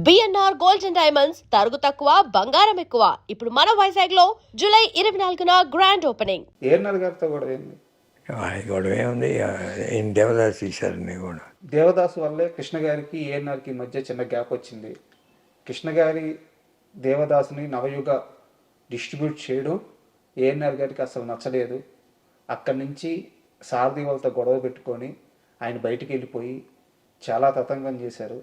BNR gold and diamonds తరుగు తక్కువ బంగారం ఎక్కువ. ఇప్పుడు మన వైజాగ్ లో జూలై 24న గ్రాండ్ ఓపెనింగ్. ఏఎన్ఆర్ గారితో గొడవ ఏంది? గొడవ ఏముంది, ఈయన దేవదాస్ తీశారని కూడా. దేవదాసు వల్లే కృష్ణ గారికి ఏఎన్ఆర్కి మధ్య చిన్న గ్యాప్ వచ్చింది. కృష్ణ గారి దేవదాసుని నవయుగ డిస్ట్రిబ్యూట్ చేయడం ఏఎన్ఆర్ గారికి అసలు నచ్చలేదు. అక్కడి నుంచి సారథి వాళ్ళతో గొడవ పెట్టుకొని ఆయన బయటికి వెళ్ళిపోయి చాలా తతంగం చేశారు.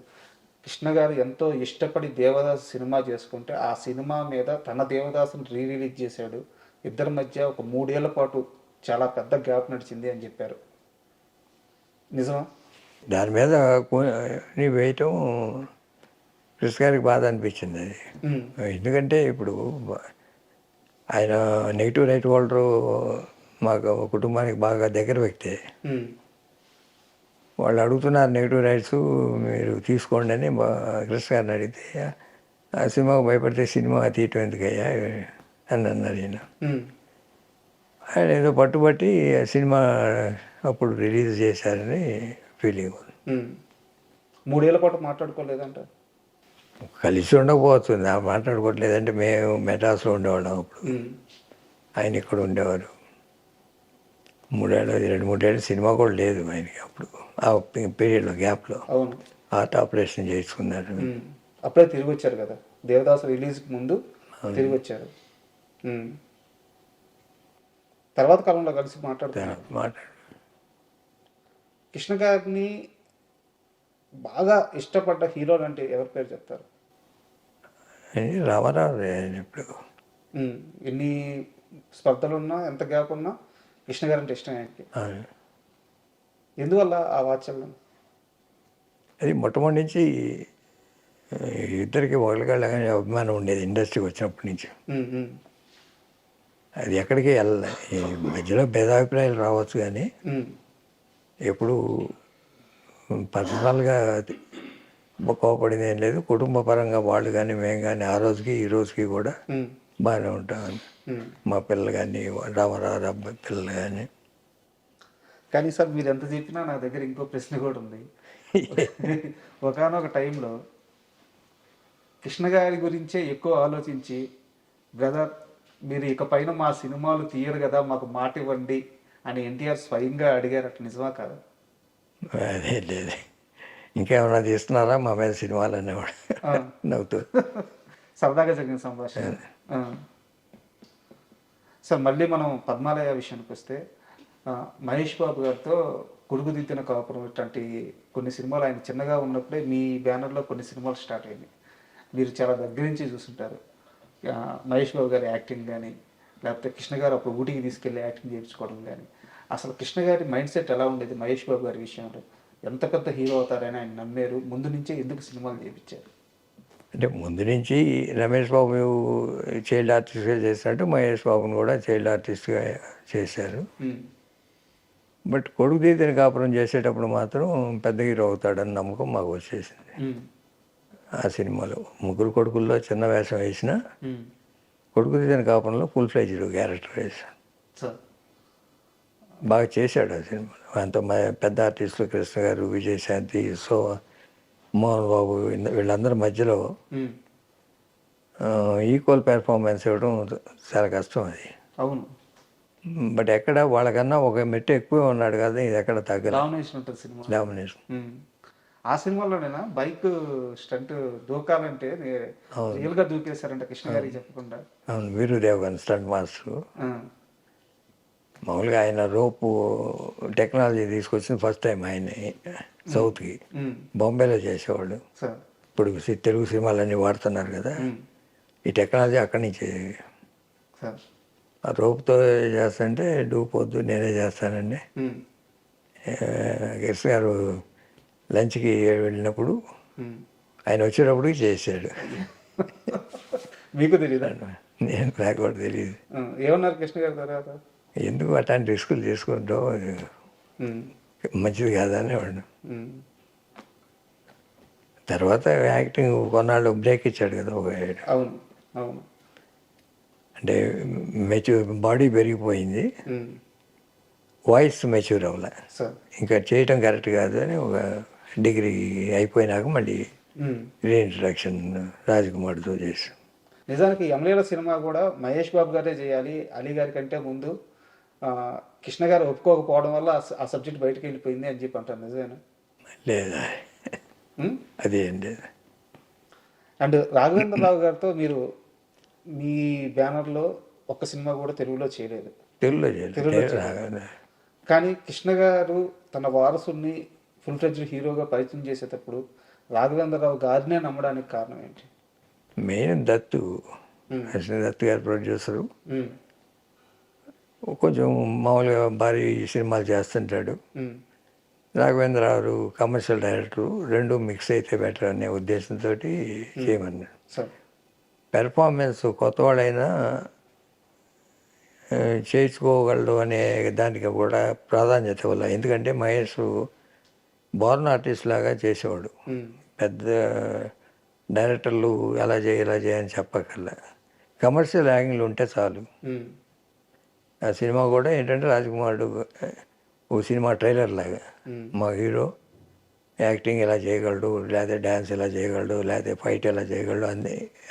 కృష్ణ గారు ఎంతో ఇష్టపడి దేవదాసు సినిమా చేసుకుంటే ఆ సినిమా మీద తన దేవదాసుని రిలీజ్ చేశాడు. ఇద్దరి మధ్య ఒక 3 ఏళ్ల పాటు చాలా పెద్ద గ్యాప్ నడిచింది అని చెప్పారు. నిజమా? దాని మీద వేయటం కృష్ణ గారికి బాధ అనిపించింది అది. ఎందుకంటే ఇప్పుడు ఆయన నెగిటివ్ రైట్ హోల్డరు మాకు కుటుంబానికి బాగా దగ్గర వ్యక్తే. వాళ్ళు అడుగుతున్నారు నెగిటివ్ రైట్స్ మీరు తీసుకోండి అని కృష్ణ గారిని అడిగితే ఆ సినిమాకు భయపడితే సినిమా తీయటం ఎందుకయ్యా అని అన్నారు ఈయన. ఆయన ఏదో పట్టుబట్టి ఆ సినిమా అప్పుడు రిలీజ్ చేశారని ఫీలింగ్ ఉంది. 3 ఏళ్ల పాటు మాట్లాడుకోలేదంట. కలిసి ఉండకపోవచ్చు, మాట్లాడుకోవట్లేదంటే మేము మెడ్రాస్లో ఉండేవాళ్ళం అప్పుడు, ఆయన ఇక్కడ ఉండేవారు. 2-3 ఏళ్ళు సినిమా కూడా లేదు ఆయనకి అప్పుడు. ఆ పీరియడ్లో గ్యాప్లో హార్ట్ ఆపరేషన్ చేసుకున్నారు. అప్పుడే తిరిగి వచ్చారు కదా, దేవదాసు రిలీజ్కి ముందు తిరిగి వచ్చారు. తర్వాత కాలంలో కలిసి మాట్లాడుతున్నారు. కృష్ణ గారిని బాగా ఇష్టపడ్డ హీరోలు అంటే ఎవరి పేరు చెప్తారు? రామారావు. ఇప్పుడు ఎన్ని స్పర్ధలు ఉన్నా ఎంత గ్యాప్ ఉన్నా కృష్ణ గారు అంటే ఇష్టం ఆయనకి. ఎందువల్ల ఆ వాత్సల్యం? అది మొట్టమొదటి నుంచి ఇద్దరికి ఒకరికాళ్ళగానే అభిమానం ఉండేది ఇండస్ట్రీకి వచ్చినప్పటి నుంచి. అది ఎక్కడికి వెళ్ళలే. ఈ మధ్యలో భేదాభిప్రాయాలు రావచ్చు కానీ ఎప్పుడు పర్సనల్గా కోపడింది ఏం లేదు. కుటుంబ పరంగా వాళ్ళు కానీ మేము కానీ ఆ రోజుకి ఈ రోజుకి కూడా బాగానే ఉంటామని. మా పిల్లలు కానీ రామారావు అబ్బాయి పిల్లలు కానీ. కానీ సార్ మీరు ఎంత చెప్పినా నా దగ్గర ఇంకో ప్రశ్న కూడా ఉంది. ఒకానొక టైంలో కృష్ణ గారి గురించే ఎక్కువ ఆలోచించి బ్రదర్ మీరు ఇక పైన మా సినిమాలు తీయరు కదా, మాకు మాట ఇవ్వండి అని ఎన్టీఆర్ స్వయంగా అడిగారు. అట్లా నిజమా కాదు? అదే లేదు, ఇంకేమన్నా తీస్తున్నారా మా మీద సినిమాలు అనేవాడు నవ్వుతూ. సరదాగా జరిగిన సంభాషణ. సార్ మళ్ళీ మనం పద్మాలయ విషయానికి వస్తే మహేష్ బాబు గారితో కొడుకుదిద్దిన కాపురం ఇట్లాంటి కొన్ని సినిమాలు ఆయన చిన్నగా ఉన్నప్పుడే మీ బ్యానర్లో కొన్ని సినిమాలు స్టార్ట్ అయ్యాయి. మీరు చాలా దగ్గర నుంచి చూస్తుంటారు మహేష్ బాబు గారి యాక్టింగ్ కానీ, లేకపోతే కృష్ణ గారు అప్పుడు ఊటీకి తీసుకెళ్ళి యాక్టింగ్ చేయించుకోవడం కానీ. అసలు కృష్ణ గారి మైండ్ సెట్ ఎలా ఉండేది మహేష్ బాబు గారి విషయంలో? ఎంత పెద్ద హీరో అవుతారని ఆయన నమ్మారు? ముందు నుంచే ఎందుకు సినిమాలు చేయించారు? అంటే ముందు నుంచి రమేష్ బాబు చైల్డ్ ఆర్టిస్ట్గా చేసినట్టు మహేష్ బాబుని కూడా చైల్డ్ ఆర్టిస్ట్గా చేశారు. బట్ కొడుకు తీసిన కాపురం చేసేటప్పుడు మాత్రం పెద్ద హీరో అవుతాడని నమ్మకం మాకు వచ్చేసింది. ఆ సినిమాలో 3 కొడుకుల్లో చిన్న వేషం వేసిన కొడుకు తీసిన కాపురంలో ఫుల్ ఫ్లెడ్జ్డ్ క్యారెక్టర్ వేశాను. బాగా చేశాడు ఆ సినిమాలో. అంత పెద్ద ఆర్టిస్టులు కృష్ణ గారు, విజయశాంతి, మోహన్ బాబు వీళ్ళందరి మధ్యలో ఈక్వల్ పెర్ఫార్మెన్స్ ఇవ్వడం చాలా కష్టం అది. అవును. బట్ ఎక్కడ వాళ్ళకన్నా ఒక మెట్టు ఎక్కువ ఉన్నాడు కదా, ఇది ఎక్కడ తగ్గదు. డామినేషన్. ఆ సినిమాలోనేనా బైక్ స్టంట్ దూకాలంటే రియల్గా దూకేశారంట కృష్ణ గారికి చెప్పకుండా? అవును, వీరుదేవగన్ స్టంట్ మాస్టర్. మామూలుగా ఆయన రోపు టెక్నాలజీ తీసుకొచ్చింది ఫస్ట్ టైం ఆయన సౌత్కి. బాంబేలో చేసేవాళ్ళు. ఇప్పుడు తెలుగు సినిమాలన్నీ వాడుతున్నారు కదా, ఈ టెక్నాలజీ అక్కడి నుంచి. ఆ రోపుతో చేస్తుంటే డూపోద్దు నేనే చేస్తానండి. కృష్ణ గారు లంచ్కి వెళ్ళినప్పుడు ఆయన వచ్చేటప్పుడు చేశాడు. మీకు తెలియదు? నేను నాకు కూడా తెలియదు. ఏమన్నారు కృష్ణ గారి తర్వాత? ఎందుకు అట్లాంటి రిస్కులు చేసుకుంటావు, మంచిది కాదని వాడు. తర్వాత యాక్టింగ్ కొన్నాళ్ళు బ్రేక్ ఇచ్చాడు కదా ఒక. అవును అవును. అంటే బాడీ పెరిగిపోయింది, వాయిస్ మెచ్యూర్ అవ్వలే, ఇంకా చేయటం కరెక్ట్ కాదు అని ఒక డిగ్రీ అయిపోయినాక మళ్ళీ ఉమ్. రీఇంట్రడక్షన్ రాజకుమార్తో చేసాం. నిజానికి యమలీల సినిమా కూడా మహేష్ బాబు గారే చేయాలి అలీ గారి కంటే ముందు. ఆ, కృష్ణ గారు ఒప్పుకోకపోవడం వల్ల ఆ సబ్జెక్ట్ బయటకు వెళ్ళిపోయింది అని చెప్పి అంటారు, నిజమేనా? లేదా అదేం లేదు. అండ్ రాఘవేంద్రరావు గారితో మీరు మీ బ్యానర్లో ఒక్క సినిమా కూడా తెలుగులో చేయలేదు. తెలుగులో తెలుగులో చేయలేదు. కానీ కృష్ణ గారు తన వారసుని ఫుల్ ఫ్లెడ్జ్డ్ హీరోగా పరిచయం చేసేటప్పుడు రాఘవేంద్రరావు గారినే నమ్మడానికి కారణం ఏంటి? మెయిన్ దత్తు, దత్తు గారు ప్రొడ్యూసరు. ఉమ్, కొంచెం మామూలుగా భారీ సినిమాలు చేస్తుంటాడు. ఉమ్, రాఘవేంద్రరావు కమర్షియల్ డైరెక్టరు, రెండు మిక్స్ అయితే బెటర్ అనే ఉద్దేశంతో చేయమన్నాడు. సరే. పెర్ఫార్మెన్స్ కొత్తవాడైనా చేయించుకోగలడు అనే దానికి కూడా ప్రాధాన్యత వల్ల. ఎందుకంటే మహేష్ బోర్న్ ఆర్టిస్ట్ లాగా చేసేవాడు. ఉమ్, పెద్ద డైరెక్టర్లు ఎలా చేయని చెప్పక్కర్లా, కమర్షియల్ యాంగిల్ ఉంటే చాలు. ఉమ్, ఆ సినిమా కూడా ఏంటంటే రాజకుమారుడు ఓ సినిమా ట్రైలర్ లాగా, మా హీరో యాక్టింగ్ ఎలా చేయగలడు, లేకపోతే డ్యాన్స్ ఎలా చేయగలడు, లేకపోతే ఫైట్ ఎలా చేయగలడు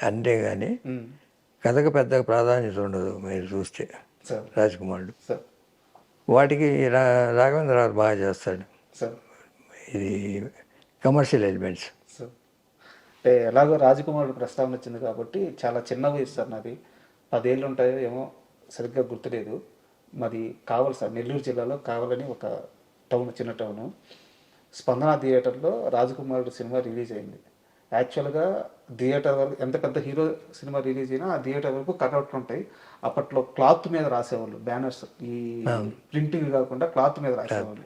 అంతే కానీ ఉమ్, కథకు పెద్ద ప్రాధాన్యత ఉండదు. మీరు చూస్తే సరే. రాజకుమారుడు సరే. వాటికి రాఘవేంద్రరావు బాగా చేస్తాడు. సరే. ఇది కమర్షియల్ ఎలిమెంట్స్. సో అంటే ఎలాగో రాజకుమారుడు ప్రస్తావన వచ్చింది కాబట్టి చాలా చిన్న వయసు సార్ నాది, 10 ఏళ్ళు ఉంటాయో ఏమో సరిగ్గా గుర్తులేదు. మాది కావల్ సార్, నెల్లూరు జిల్లాలో కావలని ఒక టౌన్, చిన్న టౌను. స్పందన థియేటర్లో రాజకుమారుడు సినిమా రిలీజ్ అయింది. యాక్చువల్గా థియేటర్ వరకు ఎంత పెద్ద హీరో సినిమా రిలీజ్ అయినా ఆ థియేటర్ వరకు కట్అవుట్లు ఉంటాయి. అప్పట్లో క్లాత్ మీద రాసేవాళ్ళు బ్యానర్స్, ఈ ప్రింటింగ్ కాకుండా క్లాత్ మీద రాసేవాళ్ళు.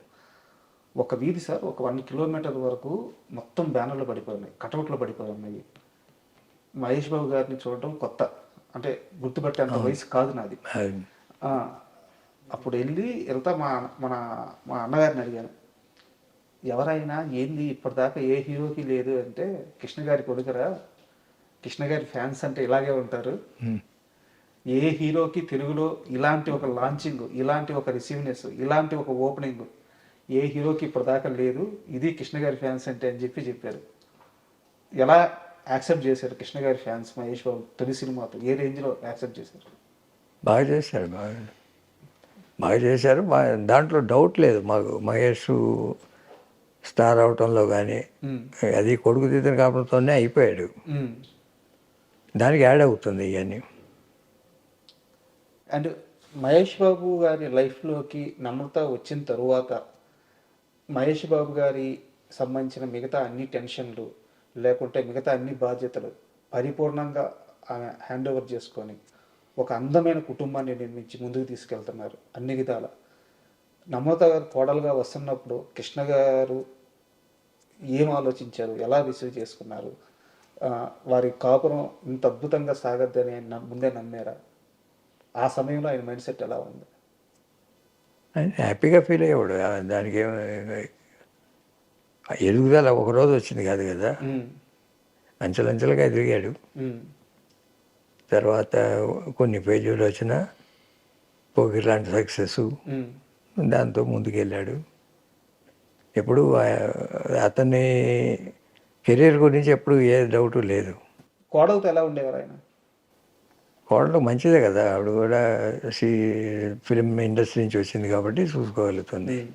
ఒక వీధి సార్, ఒక 1 కిలోమీటర్ వరకు మొత్తం బ్యానర్లు పడిపోయినాయి, కటౌట్లు పడిపోయి ఉన్నాయి. మహేష్ బాబు గారిని చూడడం కొత్త, అంటే గుర్తుపట్టేంత వయసు కాదు నాది. అప్పుడు వెళ్తా మా అన్నగారిని అడిగాను, ఎవరైనా ఏంది ఇప్పటిదాకా ఏ హీరోకి లేదు అంటే, కృష్ణ గారి కొడుకురా, కృష్ణ గారి ఫ్యాన్స్ అంటే ఇలాగే ఉంటారు. ఏ హీరోకి తెలుగులో ఇలాంటి ఒక లాంచింగ్, ఇలాంటి ఒక రిసీవ్నెస్, ఇలాంటి ఒక ఓపెనింగ్ ఏ హీరోకి ఇప్పటిదాకా లేదు, ఇది కృష్ణ గారి ఫ్యాన్స్ అంటే అని చెప్పారు. ఎలా యాక్సెప్ట్ చేశారు కృష్ణ గారి ఫ్యాన్స్ మహేష్ బాబు తొలి సినిమాతో? ఏ రేంజ్లో యాక్సెప్ట్ చేశారు? బాగా చేశారు, బాగా చేశారు. దాంట్లో డౌట్ లేదు మాకు. మహేష్ స్టార్ అవటంలో కానీ, అది కొడుకు తీతన కావడంతోనే అయిపోయాడు. దానికి యాడ్ అవుతుంది ఇవన్నీ. అండ్ మహేష్ బాబు గారి లైఫ్లోకి నమ్రత వచ్చిన తరువాత మహేష్ బాబు గారి సంబంధించిన మిగతా అన్ని టెన్షన్లు, లేకుంటే మిగతా అన్ని బాధ్యతలు పరిపూర్ణంగా ఆమె హ్యాండ్ ఓవర్ చేసుకొని ఒక అందమైన కుటుంబాన్ని నిర్మించి ముందుకు తీసుకెళ్తున్నారు అన్ని విధాల. నమ్రత గారు కోడలుగా వస్తున్నప్పుడు కృష్ణ గారు ఏం ఆలోచించారు, ఎలా రిసీవ్ చేసుకున్నారు? వారి కాపురం ఇంత అద్భుతంగా సాగద్దని ఆయన ముందే నమ్మారా? ఆ సమయంలో ఆయన మైండ్ సెట్ ఎలా ఉంది? ఆయన హ్యాపీగా ఫీల్ అయ్యేవాడు. దానికి ఎదుగుదల ఒకరోజు వచ్చింది కాదు కదా, అంచెలంచెలుగా ఎదిగాడు. తర్వాత కొన్ని పేజీలు వచ్చిన పోకిర్ లాంటి సక్సెస్, దాంతో ముందుకెళ్ళాడు. ఎప్పుడు అతని కెరీర్ గురించి ఎప్పుడు ఏ డౌటు లేదు. కోడలతో ఎలా ఉండేవారు ఆయన? కోడలు మంచిదే కదా, ఆవిడ కూడా ఫిలిం ఇండస్ట్రీ నుంచి వచ్చింది కాబట్టి చూసుకోగలుగుతుంది.